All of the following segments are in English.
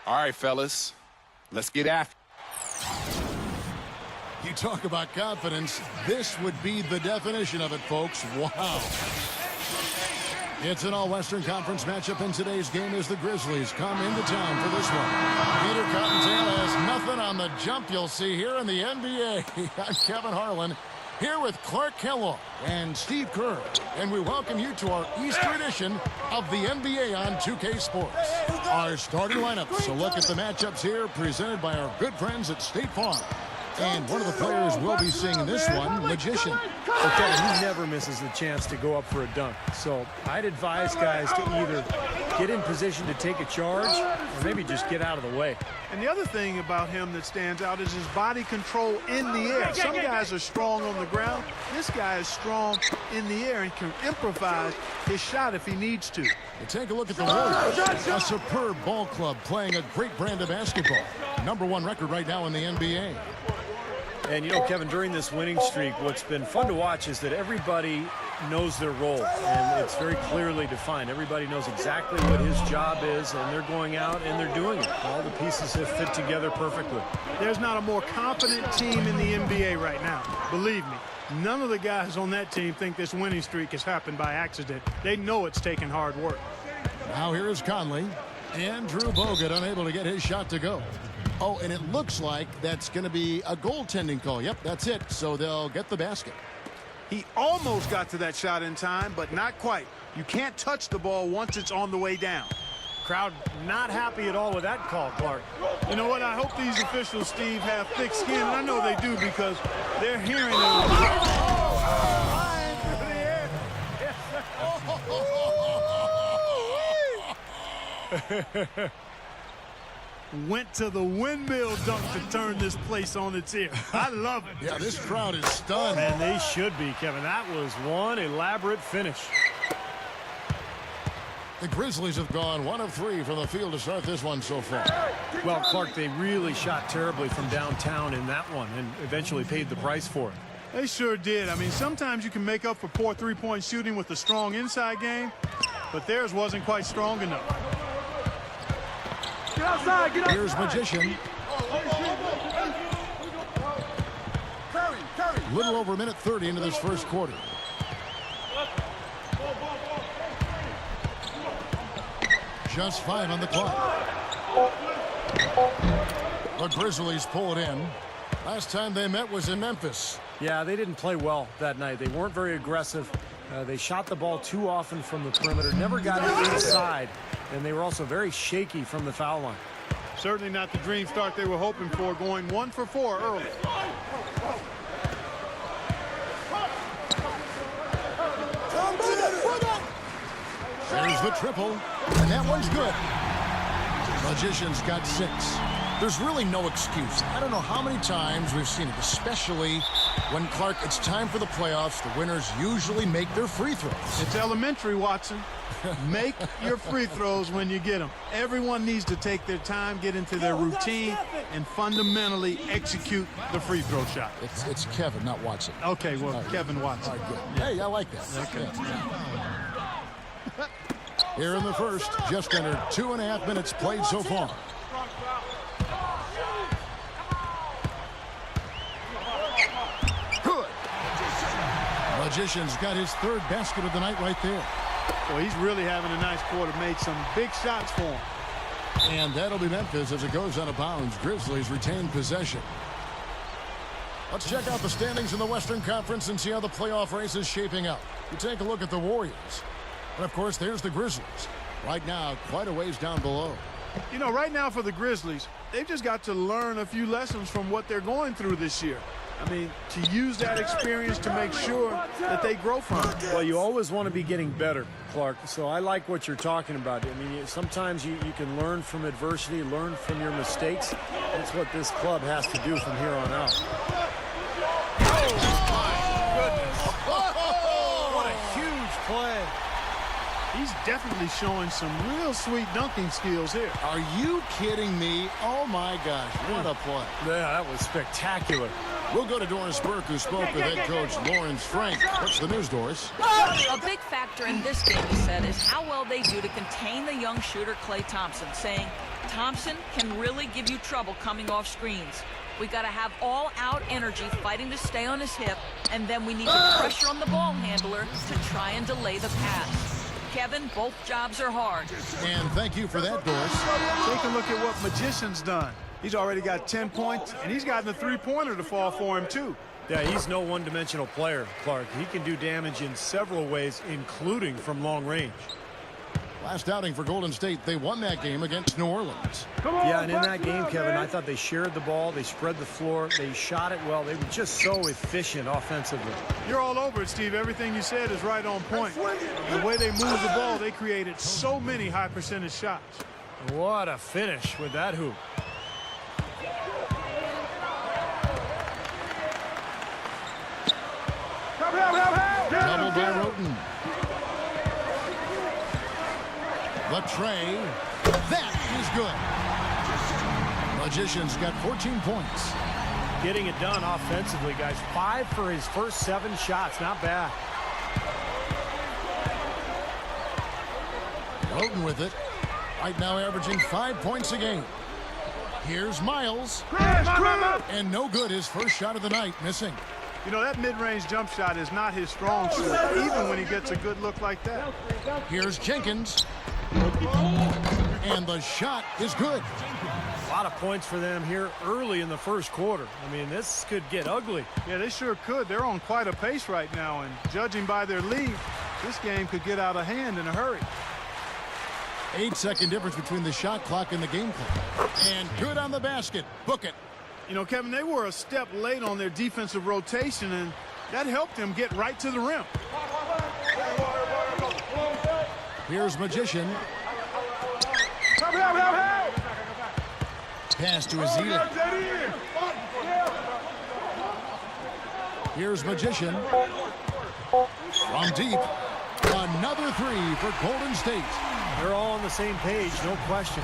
All right, fellas, let's get after it. You talk about confidence. This would be the definition of it, folks. Wow. It's an all-Western Conference matchup in today's game as the Grizzlies come into town for this one. Peter Cottontail has nothing on the jump you'll see here in the NBA. I'm Kevin Harlan here with Clark Kellogg and Steve Kerr. And we welcome you to our Easter edition of the NBA on 2K Sports. Our starting lineups. A look at the matchups here presented by our good friends at State Farm. And one of the players we'll be seeing in this one, Magician. Well, Kevin, he never misses a chance to go up for a dunk. So I'd advise guys to either get in position to take a charge or maybe just get out of the way. And the other thing about him that stands out is his body control in the air. Some guys are strong on the ground. This guy is strong in the air and can improvise his shot if he needs to. And take a look at the Warriors. A superb ball club playing a great brand of basketball. #1 record right now in the NBA. And, you know, Kevin, during this winning streak, what's been fun to watch is that everybody knows their role, and it's very clearly defined. Everybody knows exactly what his job is, and they're going out and they're doing it. All the pieces have fit together perfectly. There's not a more confident team in the NBA right now. Believe me, none of the guys on that team think this winning streak has happened by accident. They know it's taken hard work. Now here is Conley. Andrew Bogut unable to get his shot to go. Oh, and it looks like that's going to be a goaltending call. Yep, that's it. So they'll get the basket. He almost got to that shot in time, but not quite. You can't touch the ball once it's on the way down. Crowd not happy at all with that call, Clark. You know what? I hope these officials, Steve, have thick skin, and I know they do because they're hearing it. Went to the windmill dunk to turn this place on its ear. I love it. Yeah, this crowd is stunned. And they should be, Kevin. That was one elaborate finish. The Grizzlies have gone 1 of 3 from the field to start this one so far. Well, Clark, they really shot terribly from downtown in that one and eventually paid the price for it. They sure did. I mean, sometimes you can make up for poor three-point shooting with a strong inside game, but theirs wasn't quite strong enough. Get outside, get outside. Here's Magician. Little over a minute 30 into this first quarter. Just 5 on the clock. The Grizzlies pull it in. Last time they met was in Memphis. Yeah, they didn't play well that night. They weren't very aggressive. They shot the ball too often from the perimeter, never got it inside, and they were also very shaky from the foul line. Certainly not the dream start they were hoping for, going 1 for 4 early. There's the triple, and that one's good. Magician's got 6. There's really no excuse. I don't know how many times we've seen it, especially when, Clark, it's time for the playoffs. The winners usually make their free throws. It's elementary, Watson. Make your free throws when you get them. Everyone needs to take their time, get into their routine, and fundamentally execute the free throw shot. It's Kevin, not Watson. Okay, well, Kevin Watson. All right, good. Hey, I like that. Okay. Yeah. Here in the first, just under 2.5 minutes played so far. Good. Magician's got his 3rd basket of the night right there. Well, he's really having a nice quarter, made some big shots for him. And that'll be Memphis as it goes out of bounds. Grizzlies retain possession. Let's check out the standings in the Western Conference and see how the playoff race is shaping up. You take a look at the Warriors. And, of course, there's the Grizzlies. Right now, quite a ways down below. You know, right now for the Grizzlies, they've just got to learn a few lessons from what they're going through this year. I mean, to use that experience to make sure that they grow from it. Well, you always want to be getting better, Clark. So I like what you're talking about. I mean, sometimes you can learn from adversity, learn from your mistakes. That's what this club has to do from here on out. Oh, my goodness. What a huge play. He's definitely showing some real sweet dunking skills here. Are you kidding me? Oh, my gosh. What a play. Yeah, that was spectacular. We'll go to Doris Burke, who spoke with head coach Lawrence Frank. What's the news, Doris? A big factor in this game, he said, is how well they do to contain the young shooter Klay Thompson, saying Thompson can really give you trouble coming off screens. We got to have all-out energy fighting to stay on his hip, and then we need to pressure on the ball handler to try and delay the pass. Kevin, both jobs are hard. And thank you for that, Doris. Take a look at what Magician's done. He's already got 10 points, and he's gotten a three-pointer to fall for him, too. Yeah, he's no one-dimensional player, Clark. He can do damage in several ways, including from long range. Last outing for Golden State, they won that game against New Orleans. Yeah, and in that game, Kevin, I thought they shared the ball, they spread the floor, they shot it well. They were just so efficient offensively. You're all over it, Steve. Everything you said is right on point. The way they move the ball, they created so many high-percentage shots. What a finish with that hoop. Double by Roten. The tray. That is good. Magician's got 14 points. Getting it done offensively, guys. 5 for his first 7 shots. Not bad. Roten with it. Right now averaging 5 points a game. Here's Miles. And no good. His first shot of the night missing. You know, that mid-range jump shot is not his strong suit, even when he gets a good look like that. Here's Jenkins. And the shot is good. A lot of points for them here early in the first quarter. I mean, this could get ugly. Yeah, they sure could. They're on quite a pace right now, and judging by their lead, this game could get out of hand in a hurry. 8-second difference between the shot clock and the game clock. And good on the basket. Book it. You know, Kevin, they were a step late on their defensive rotation, and that helped them get right to the rim. Here's Magician. Pass to Azili. Here's Magician. From deep. Another three for Golden State. They're all on the same page, no question.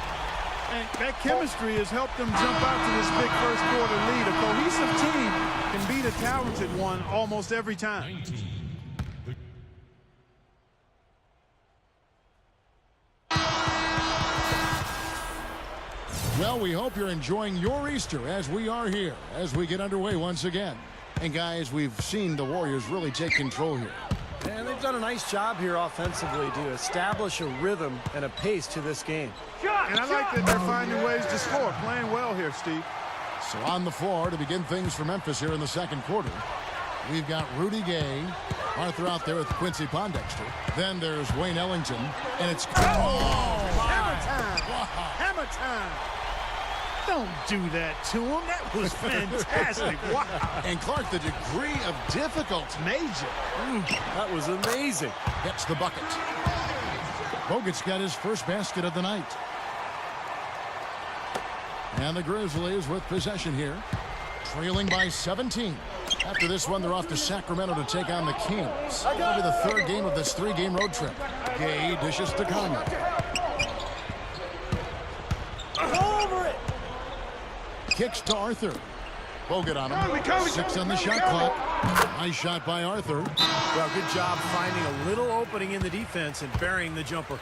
And that chemistry has helped them jump out to this big first quarter lead. A cohesive team can beat a talented one almost every time. Well, we hope you're enjoying your Easter as we are here, as we get underway once again. And guys, we've seen the Warriors really take control here. And they've done a nice job here offensively to establish a rhythm and a pace to this game. And I like that they're finding ways to score. Playing well here, Steve. So on the floor to begin things for Memphis here in the second quarter, we've got Rudy Gay, Arthur out there with Quincy Pondexter. Then there's Wayne Ellington, and it's... Hammer time! Hammer time! Don't do that to him. That was fantastic. Wow. And Clark, the degree of difficulty. Major. That was amazing. Gets the bucket. Bogut's got his first basket of the night. And the Grizzlies with possession here, trailing by 17. After this one, they're off to Sacramento to take on the Kings. That'll be the third game of this 3-game road trip. Gay dishes to Conley. Over it. Kicks to Arthur. Bogut on him. 6 on the shot clock. Nice shot by Arthur. Well, good job finding a little opening in the defense and burying the jumper.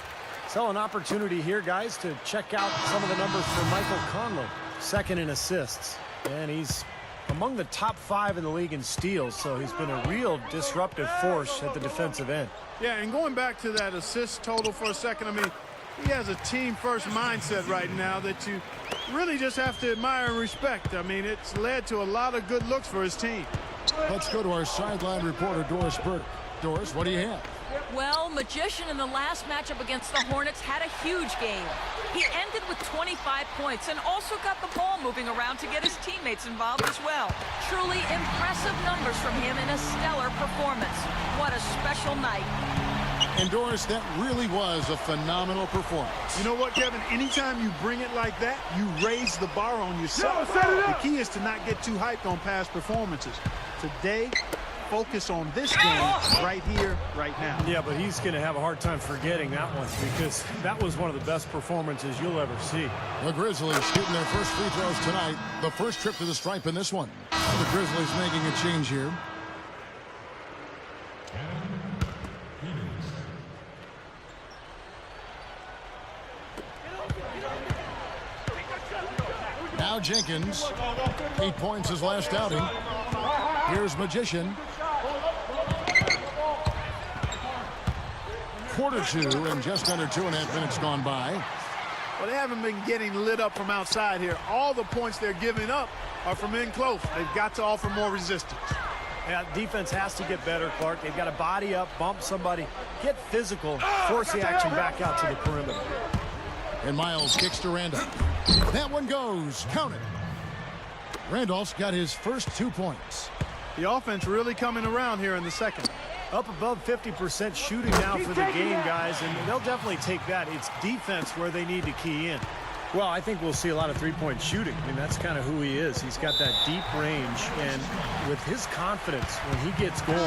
So an opportunity here, guys, to check out some of the numbers for Michael Conley. Second in assists. And he's among the top 5 in the league in steals, so he's been a real disruptive force at the defensive end. Yeah, and going back to that assist total for a second, I mean, he has a team-first mindset right now that you really just have to admire and respect. I mean, it's led to a lot of good looks for his team. Let's go to our sideline reporter, Doris Burke. Doris, what do you have? Well, Magician in the last matchup against the Hornets had a huge game. He ended with 25 points and also got the ball moving around to get his teammates involved as well. Truly impressive numbers from him in a stellar performance. What a special night. And Doris, that really was a phenomenal performance. You know what, Kevin? Anytime you bring it like that, you raise the bar on yourself. The key is to not get too hyped on past performances. Today, focus on this game right here, right now. Yeah, but he's going to have a hard time forgetting that one because that was one of the best performances you'll ever see. The Grizzlies shooting their first free throws tonight. The first trip to the stripe in this one. The Grizzlies making a change here. Now Jenkins. 8 points his last outing. Here's Magician. Quarter two and just under 2.5 minutes gone by. Well, they haven't been getting lit up from outside here. All the points they're giving up are from in close. They've got to offer more resistance. Yeah, defense has to get better, Clark. They've got to body up, bump somebody, get physical, force the action back out to the perimeter. And Miles kicks to Randolph. That one goes. Count it. Randolph's got his first 2 points. The offense really coming around here in the second. Up above 50% shooting now for the game, guys, and they'll definitely take that. It's defense where they need to key in. Well, I think we'll see a lot of three-point shooting. I mean, that's kind of who he is. He's got that deep range, and with his confidence, when he gets going,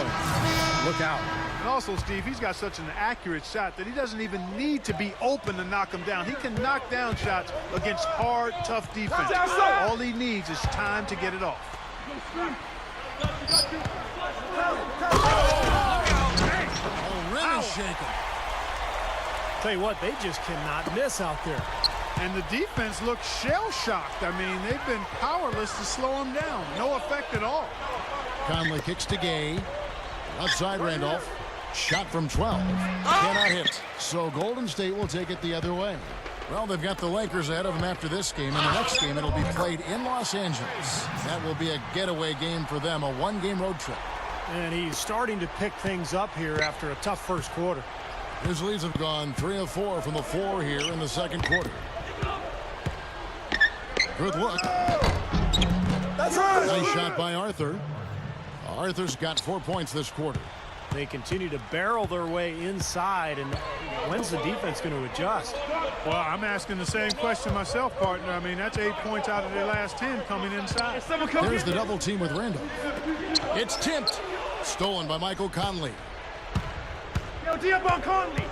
look out. And also, Steve, he's got such an accurate shot that he doesn't even need to be open to knock them down. He can knock down shots against hard, tough defense. All he needs is time to get it off. Rim is shaken. Tell you what, they just cannot miss out there. And the defense looks shell-shocked. I mean, they've been powerless to slow him down. No effect at all. Conley kicks to Gay. Outside Randolph. Shot from 12. Cannot hit. So Golden State will take it the other way. Well, they've got the Lakers ahead of them after this game. And the next game, it'll be played in Los Angeles. That will be a getaway game for them, a one-game road trip. And he's starting to pick things up here after a tough first quarter. Grizzlies have gone 3 of 4 from the floor here in the second quarter. Good look. That's right. Nice shot by Arthur. Arthur's got 4 points this quarter. They continue to barrel their way inside, and when's the defense going to adjust? Well, I'm asking the same question myself, partner. I mean, that's 8 points out of their last 10 coming inside. There's the double team with Randolph. It's tipped. Stolen by Michael Conley. Yo, Diabon Conley.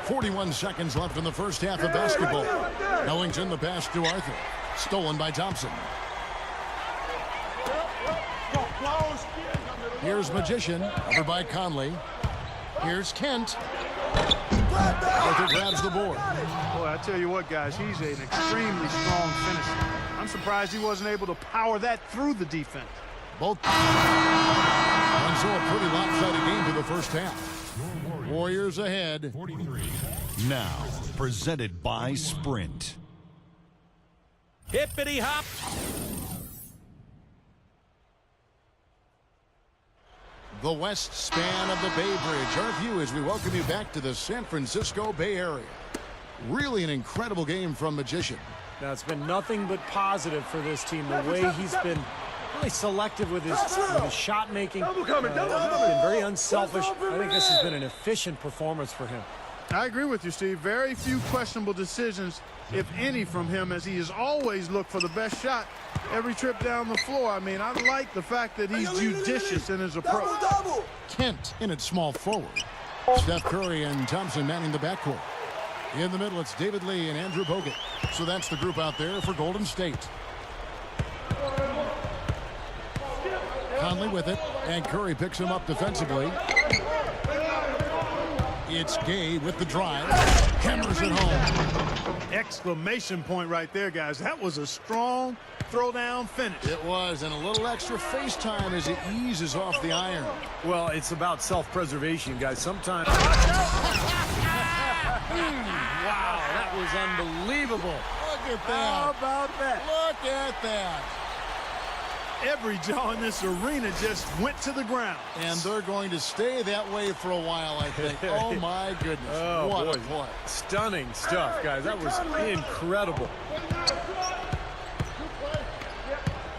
41 seconds left in the first half of basketball. Ellington the pass to Arthur. Stolen by Thompson. Here's Magician. Over by Conley. Here's Kent. Arthur grabs the board. Boy, I tell you what, guys, he's an extremely strong finisher. I'm surprised he wasn't able to power that through the defense. Both. And so a pretty lopsided game for the first half. Warriors ahead. Now, presented by Sprint. Hippity hop. The west span of the Bay Bridge. Our view as we welcome you back to the San Francisco Bay Area. Really an incredible game from Magician. Now, it's been nothing but positive for this team. The way he's been really selective with his shot making. Been very unselfish. I think this has been an efficient performance for him. I agree with you, Steve. Very few questionable decisions, if any, from him, as he has always looked for the best shot every trip down the floor. I mean, I like the fact that he's judicious in his approach. Kent in at small forward. Steph Curry and Thompson manning the backcourt. In the middle, it's David Lee and Andrew Bogut. So that's the group out there for Golden State. Conley with it, and Curry picks him up defensively. It's Gay with the drive. Hammers it home. Exclamation point right there, guys. That was a strong throwdown finish. It was, and a little extra face time as it eases off the iron. Well, it's about self-preservation, guys. Sometimes... Wow, that was unbelievable. Look at that. How about that? Look at that. Every jaw in this arena just went to the ground. And they're going to stay that way for a while, I think. Oh, my goodness. Oh, what boy. a play. Stunning stuff, guys. That was incredible.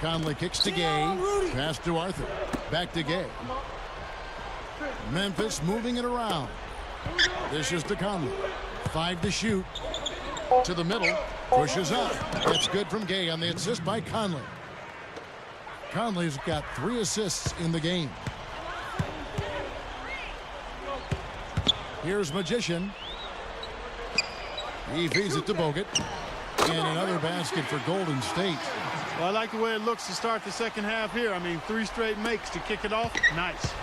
Conley kicks to Gay. Pass to Arthur. Back to Gay. Memphis moving it around. This is to Conley. 5 to shoot. To the middle. Pushes up. That's good from Gay on the assist by Conley. Conley's got 3 assists in the game. Here's Magician. He feeds it to Bogut. And another basket for Golden State. Well, I like the way it looks to start the second half here. I mean, 3 straight makes to kick it off. Nice.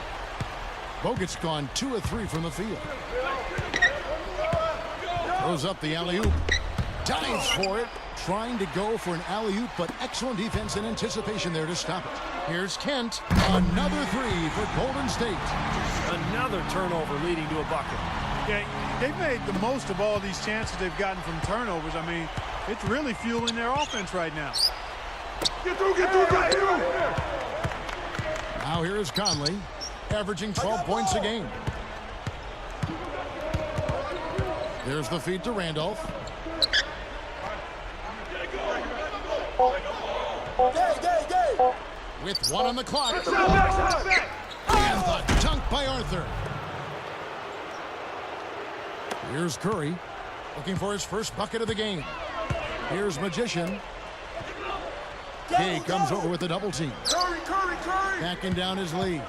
Bogut's gone 2 of 3 from the field. Throws up the alley-oop. Dives for it. trying to go for an alley-oop, but excellent defense and anticipation there to stop it. Here's Kent. Another three for Golden State. Another turnover leading to a bucket. Yeah, they've made the most of all these chances they've gotten from turnovers. I mean, it's really fueling their offense right now. Get through, get through, get through! Now here is Conley, averaging 12 points a game. There's the feed to Randolph. With one on the clock. And the dunk by Arthur. Here's Curry, looking for his first bucket of the game. Here's Magician. Gay comes over with the double team. Curry, Curry, Curry! Backing down his lead.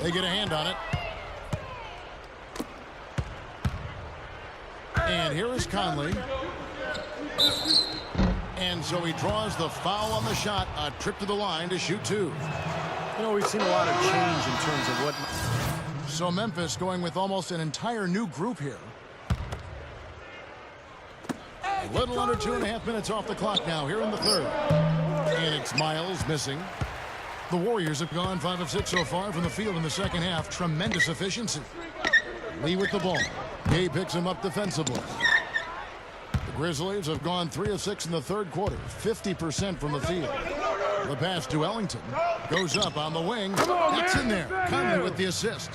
They get a hand on it. And here is Conley. And so he draws the foul on the shot. A trip to the line to shoot two. You know, we've seen a lot of change in terms of what... So Memphis going with almost an entire new group here. A little under 2.5 minutes off the clock now here in the third. And it's Miles missing. The Warriors have gone 5 of 6 so far from the field in the second half. Tremendous efficiency. Lee with the ball. Gay picks him up defensively. The Grizzlies have gone 3 of 6 in the third quarter. 50% from the field. The pass to Ellington. Goes up on the wing. That's in there. Conley with the assist.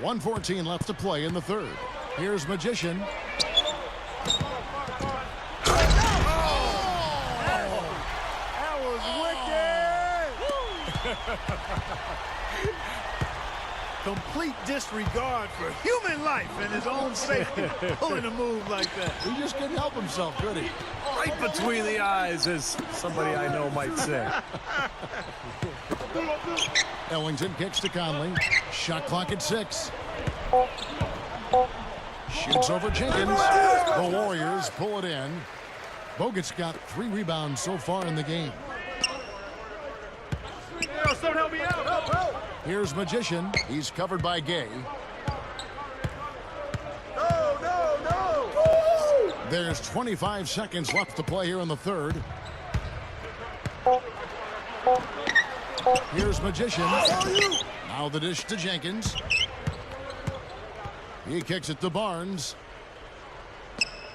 1:14 left to play in the third. Here's Magician. That was wicked! Complete disregard for human life and his own safety. Pulling a move like that. He just couldn't help himself, could he? Right between the eyes, as somebody I know might say. Ellington kicks to Conley. Shot clock at 6. Shoots over Jenkins. The Warriors pull it in. Bogut's got 3 rebounds so far in the game. Yo, someone help me out! Help, help! Here's Magician. He's covered by Gay. No, no, no! There's 25 seconds left to play here in the third. Here's Magician. Now the dish to Jenkins. He kicks it to Barnes.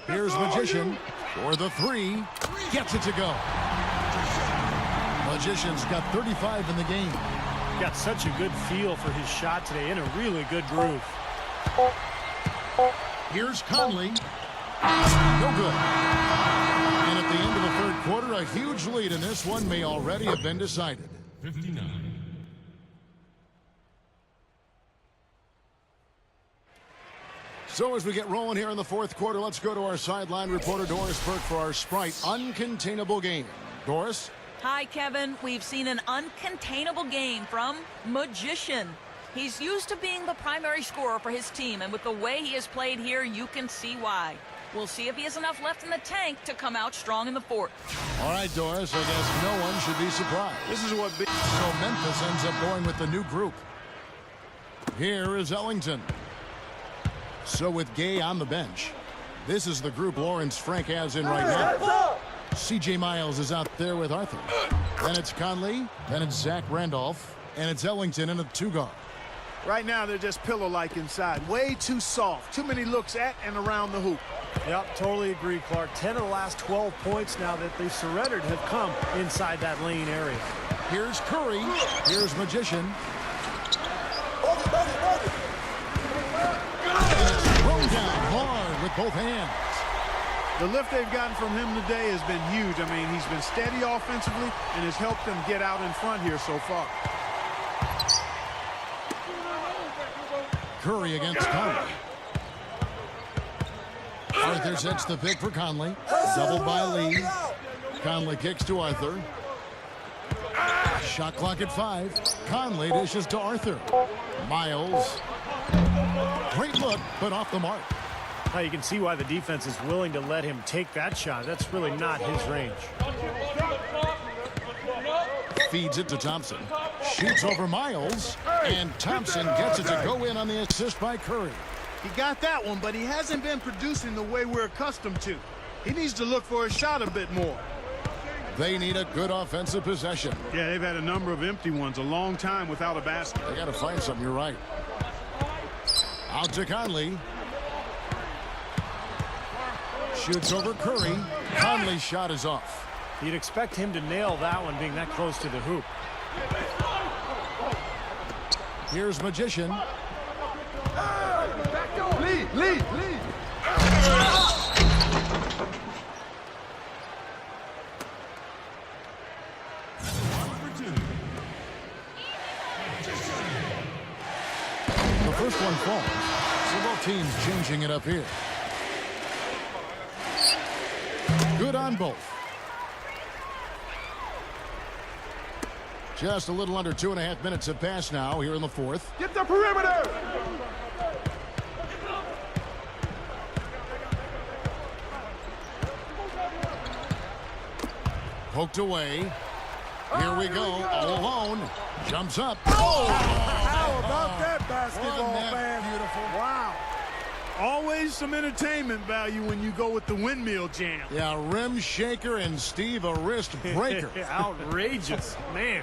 Here's Magician for the 3. Gets it to go. Magician's got 35 in the game. Got such a good feel for his shot today, in a really good groove. Here's Conley. No good. And at the end of the third quarter, a huge lead in this one may already have been decided. 59. So as we get rolling here in the fourth quarter, let's go to our sideline reporter Doris Burke for our Sprite uncontainable game. Doris? Hi, Kevin. We've seen an uncontainable game from Magician. He's used to being the primary scorer for his team, and with the way he has played here, you can see why. We'll see if he has enough left in the tank to come out strong in the fourth. All right, Doris, I guess no one should be surprised. This is what big... So Memphis ends up going with the new group. Here is Ellington. So with Gay on the bench, this is the group Lawrence Frank has in right now. C.J. Miles is out there with Arthur. Then it's Conley. Then it's Zach Randolph. And it's Ellington in a 2-guard. Right now, they're just pillow-like inside. Way too soft. Too many looks at and around the hoop. Yep, totally agree, Clark. 10 of the last 12 points now that they surrendered have come inside that lane area. Here's Curry. Here's Magician. And it's thrown down hard with both hands. The lift they've gotten from him today has been huge. I mean, he's been steady offensively and has helped them get out in front here so far. Curry against Conley. Arthur sets the pick for Conley. Doubled by Lee. Conley kicks to Arthur. Shot clock at 5. Conley dishes to Arthur. Miles. Great look, but off the mark. Now you can see why the defense is willing to let him take that shot. That's really not his range. Feeds it to Thompson. Shoots over Miles. And Thompson gets it to go in on the assist by Curry. He got that one, but he hasn't been producing the way we're accustomed to. He needs to look for a shot a bit more. They need a good offensive possession. Yeah, they've had a number of empty ones, a long time without a basket. They got to find something. You're right. Out to Conley. Shoots over Curry. Conley's shot is off. You'd expect him to nail that one being that close to the hoop. Here's Magician. Lead. The first one falls. So both teams changing it up here. Good on both. Just a little under 2.5 minutes have passed now here in the fourth. Get the perimeter. Poked away. Here we go. All alone. Jumps up. How about that basketball, Wasn't that man? beautiful? Wow. Always some entertainment value when you go with the windmill jam. Yeah, rim shaker and Steve a wrist breaker. Outrageous, man.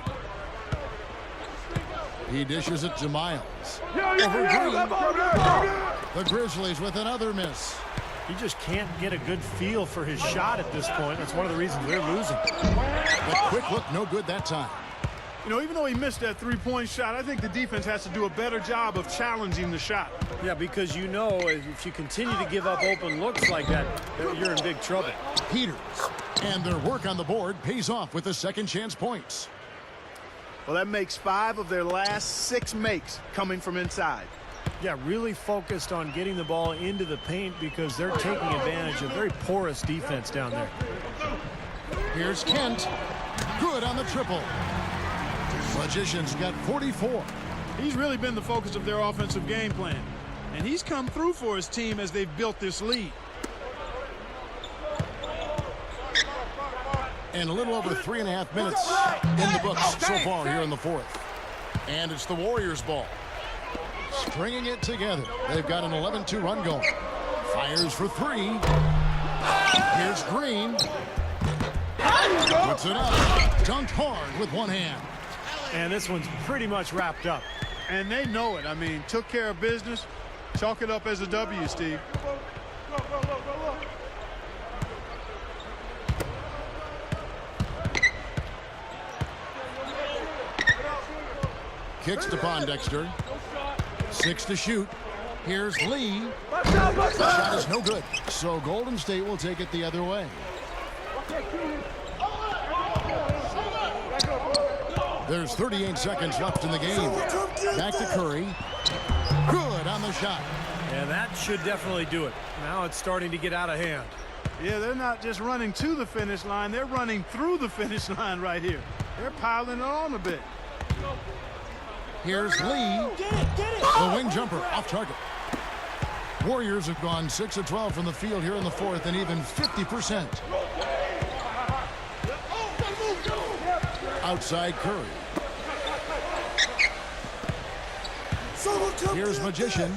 He dishes it to Miles. Yo, Over Green. Go get it. The Grizzlies with another miss. He just can't get a good feel for his shot at this point. That's one of the reasons they're losing. The quick look, no good that time. You know, even though he missed that three-point shot, I think the defense has to do a better job of challenging the shot. Yeah, because you know if you continue to give up open looks like that, you're in big trouble. Peters. And their work on the board pays off with the second chance points. Well, that makes 5 of their last 6 makes coming from inside. Yeah, really focused on getting the ball into the paint because they're taking advantage of very porous defense down there. Here's Kent. Good on the triple. Magician's got 44. He's really been the focus of their offensive game plan. And he's come through for his team as they've built this lead. And a little over 3.5 minutes in the books so far here in the fourth. And it's the Warriors' ball. Stringing it together. They've got an 11-2 run going. Fires for 3. Here's Green. Puts it up. Dunked hard with one hand. And this one's pretty much wrapped up. And they know it. I mean, took care of business. Chalk it up as a W, Steve. Kicks to Pondexter. 6 to shoot. Here's Lee. Watch The shot is no good. So Golden State will take it the other way. There's 38 seconds left in the game. Back to Curry. Good on the shot. And that should definitely do it. Now it's starting to get out of hand. Yeah, they're not just running to the finish line. They're running through the finish line right here. They're piling it on a bit. Here's Lee. The wing jumper off target. Warriors have gone 6 of 12 from the field here in the fourth and even 50%. Outside Curry. Here's Magician.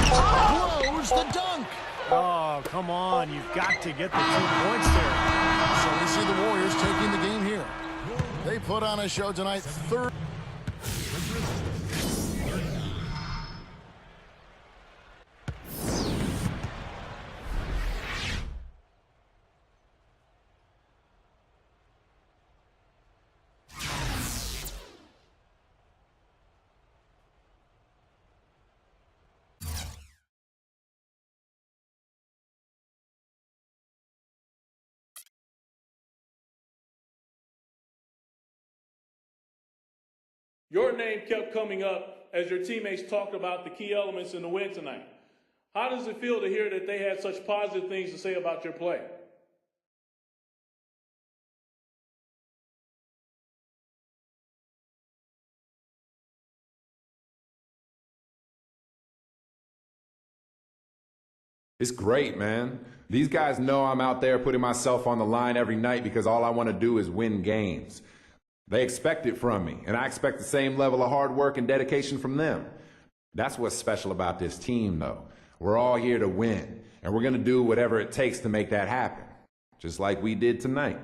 Blows the dunk. Oh, come on. You've got to get the 2 points there. So we see the Warriors taking the game here. They put on a show tonight. Third. Your name kept coming up as your teammates talked about the key elements in the win tonight. How does it feel to hear that they had such positive things to say about your play? It's great, man. These guys know I'm out there putting myself on the line every night because all I want to do is win games. They expect it from me, and I expect the same level of hard work and dedication from them. That's what's special about this team, though. We're all here to win, and we're going to do whatever it takes to make that happen, just like we did tonight.